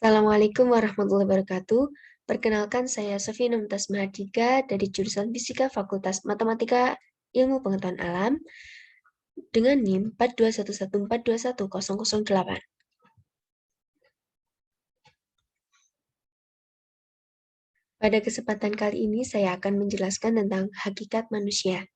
Assalamualaikum warahmatullahi wabarakatuh. Perkenalkan, saya Sofina Mumtaz Mahardika dari jurusan Fisika Fakultas Matematika Ilmu Pengetahuan Alam dengan NIM 42114210008. Pada kesempatan kali ini saya akan menjelaskan tentang hakikat manusia.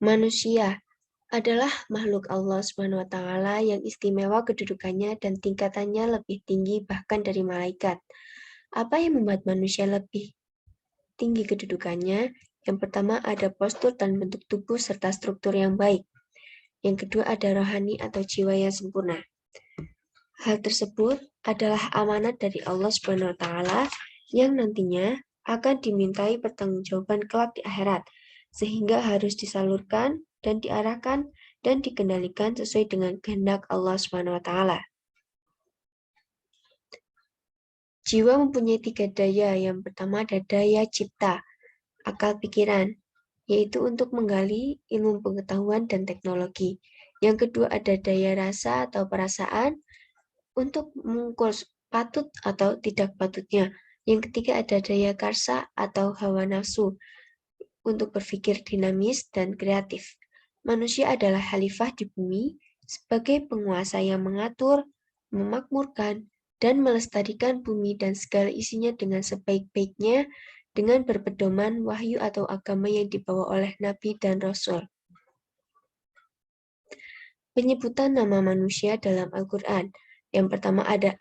Manusia adalah makhluk Allah SWT yang istimewa kedudukannya dan tingkatannya lebih tinggi bahkan dari malaikat. Apa yang membuat manusia lebih tinggi kedudukannya? Yang pertama ada postur dan bentuk tubuh serta struktur yang baik. Yang kedua ada rohani atau jiwa yang sempurna. Hal tersebut adalah amanat dari Allah SWT yang nantinya akan dimintai pertanggungjawaban kelak di akhirat, sehingga harus disalurkan dan diarahkan dan dikendalikan sesuai dengan kehendak Allah SWT. Jiwa mempunyai 3 daya. Yang pertama ada daya cipta, akal pikiran, yaitu untuk menggali ilmu pengetahuan dan teknologi. Yang kedua ada daya rasa atau perasaan, untuk mengukur patut atau tidak patutnya. Yang ketiga ada daya karsa atau hawa nafsu, untuk berpikir dinamis dan kreatif. Manusia adalah khalifah di bumi sebagai penguasa yang mengatur, memakmurkan, dan melestarikan bumi dan segala isinya dengan sebaik-baiknya dengan berpedoman wahyu atau agama yang dibawa oleh Nabi dan Rasul. Penyebutan nama manusia dalam Al-Quran. Yang pertama ada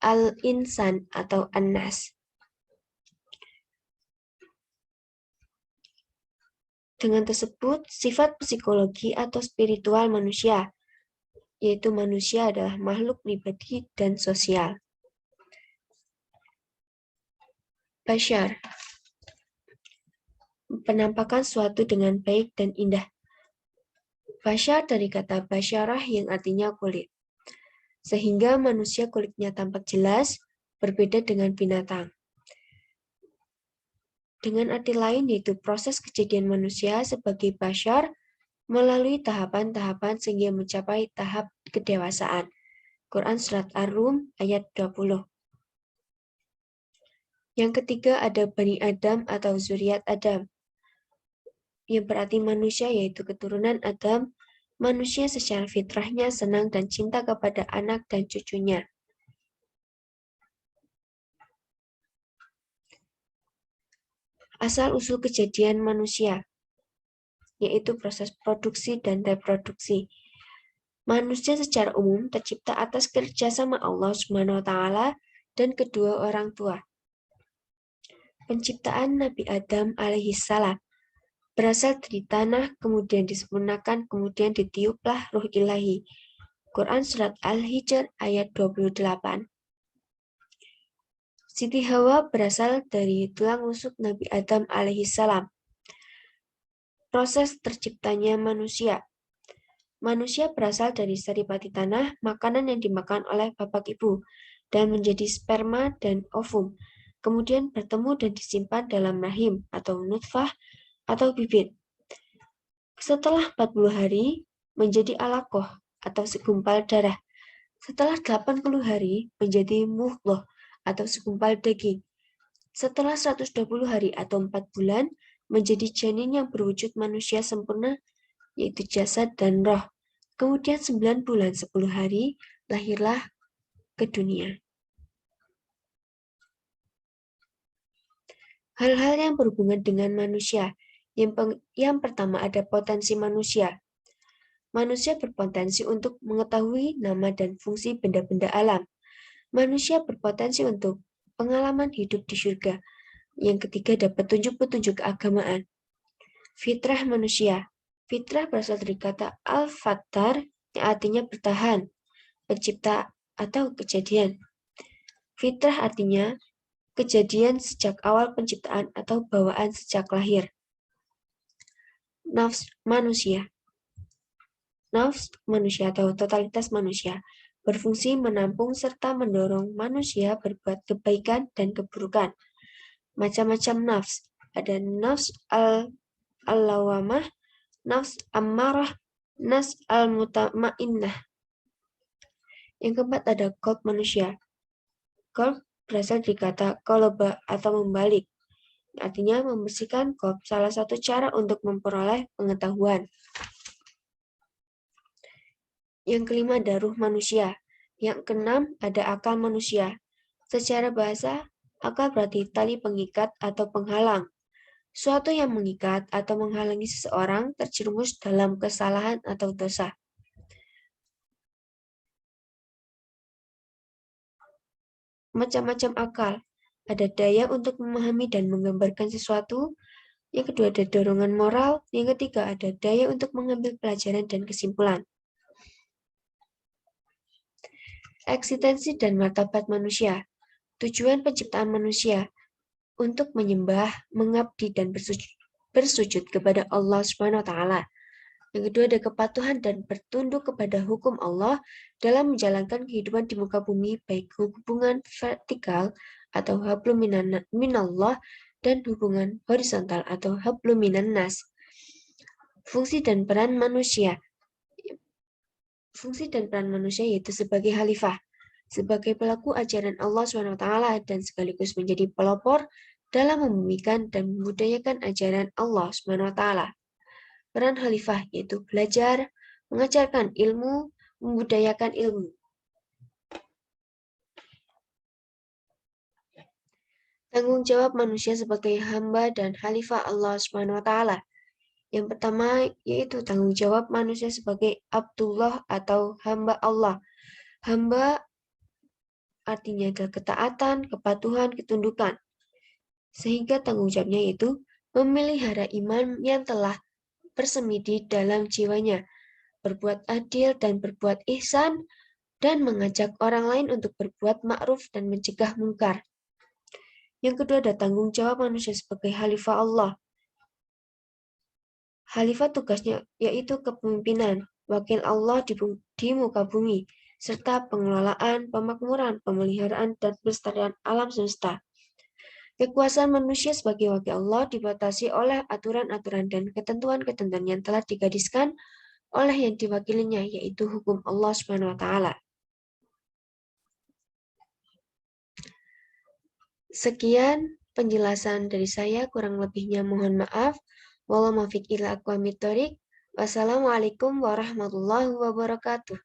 Al-Insan atau An-Nas. Dengan tersebut, sifat psikologi atau spiritual manusia, yaitu manusia adalah makhluk pribadi dan sosial. Bashar, penampakan suatu dengan baik dan indah. Bashar dari kata basyarah yang artinya kulit. Sehingga manusia kulitnya tampak jelas, berbeda dengan binatang. Dengan arti lain yaitu proses kejadian manusia sebagai bashar melalui tahapan-tahapan sehingga mencapai tahap kedewasaan. Quran Surat Ar-Rum ayat 20. Yang ketiga ada Bani Adam atau zuriat Adam, yang berarti manusia yaitu keturunan Adam. Manusia secara fitrahnya senang dan cinta kepada anak dan cucunya. Asal-usul kejadian manusia, yaitu proses produksi dan reproduksi. Manusia secara umum tercipta atas kerjasama Allah SWT dan kedua orang tua. Penciptaan Nabi Adam alaihissalam berasal dari tanah, kemudian disempurnakan, kemudian ditiuplah ruh ilahi. Quran Surat Al-Hijr ayat 28. Siti Hawa berasal dari tulang rusuk Nabi Adam alaihissalam. Proses terciptanya manusia. Manusia berasal dari saripati tanah, makanan yang dimakan oleh bapak ibu, dan menjadi sperma dan ovum, kemudian bertemu dan disimpan dalam rahim atau nutfah atau bibit. Setelah 40 hari, menjadi alaqoh atau segumpal darah. Setelah 80 hari, menjadi mudghah atau segumpal daging. Setelah 120 hari atau 4 bulan, menjadi janin yang berwujud manusia sempurna, yaitu jasad dan roh. Kemudian 9 bulan 10 hari, lahirlah ke dunia. Hal-hal yang berhubungan dengan manusia. Yang pertama ada potensi manusia. Manusia berpotensi untuk mengetahui nama dan fungsi benda-benda alam. Manusia berpotensi untuk pengalaman hidup di surga. Yang ketiga ada petunjuk-petunjuk keagamaan. Fitrah manusia. Fitrah berasal dari kata al-fattar yang artinya bertahan, pencipta atau kejadian. Fitrah artinya kejadian sejak awal penciptaan atau bawaan sejak lahir. Nafs manusia. Nafs manusia atau totalitas manusia berfungsi menampung serta mendorong manusia berbuat kebaikan dan keburukan. Macam-macam nafs. Ada nafs al-lawamah, nafs ammarah, Nas al-mutmainnah. Yang keempat ada qalb manusia. Qalb berasal dari kata qoloba atau membalik. Artinya membersihkan qalb, salah satu cara untuk memperoleh pengetahuan. Yang kelima ada ruh manusia. Yang keenam ada akal manusia. Secara bahasa, akal berarti tali pengikat atau penghalang. Suatu yang mengikat atau menghalangi seseorang terjerumus dalam kesalahan atau dosa. Macam-macam akal. Ada daya untuk memahami dan menggambarkan sesuatu. Yang kedua ada dorongan moral. Yang ketiga ada daya untuk mengambil pelajaran dan kesimpulan. Eksistensi dan martabat manusia. Tujuan penciptaan manusia untuk menyembah, mengabdi, dan bersujud kepada Allah Subhanahu wa Ta'ala. Yang kedua ada kepatuhan dan bertunduk kepada hukum Allah dalam menjalankan kehidupan di muka bumi, baik hubungan vertikal atau hablum minallah dan hubungan horizontal atau hablum minannas. Fungsi dan peran manusia. Fungsi dan peran manusia yaitu sebagai khalifah, sebagai pelaku ajaran Allah SWT dan sekaligus menjadi pelopor dalam membumikan dan membudayakan ajaran Allah SWT. Peran khalifah yaitu belajar, mengajarkan ilmu, membudayakan ilmu. Tanggung jawab manusia sebagai hamba dan khalifah Allah SWT. Yang pertama yaitu tanggung jawab manusia sebagai Abdullah atau hamba Allah. Hamba artinya adalah ketaatan, kepatuhan, ketundukan. Sehingga tanggung jawabnya yaitu memelihara iman yang telah bersemi di dalam jiwanya, berbuat adil dan berbuat ihsan, dan mengajak orang lain untuk berbuat ma'ruf dan mencegah mungkar. Yang kedua ada tanggung jawab manusia sebagai khalifah Allah. Khalifah tugasnya yaitu kepemimpinan, wakil Allah di muka bumi, serta pengelolaan, pemakmuran, pemeliharaan, dan pelestarian alam semesta. Kekuasaan manusia sebagai wakil Allah dibatasi oleh aturan-aturan dan ketentuan-ketentuan yang telah digariskan oleh yang diwakilinya, yaitu hukum Allah Subhanahu wa Ta'ala. Sekian penjelasan dari saya, kurang lebihnya mohon maaf. Wassalamualaikum warahmatullahi wabarakatuh.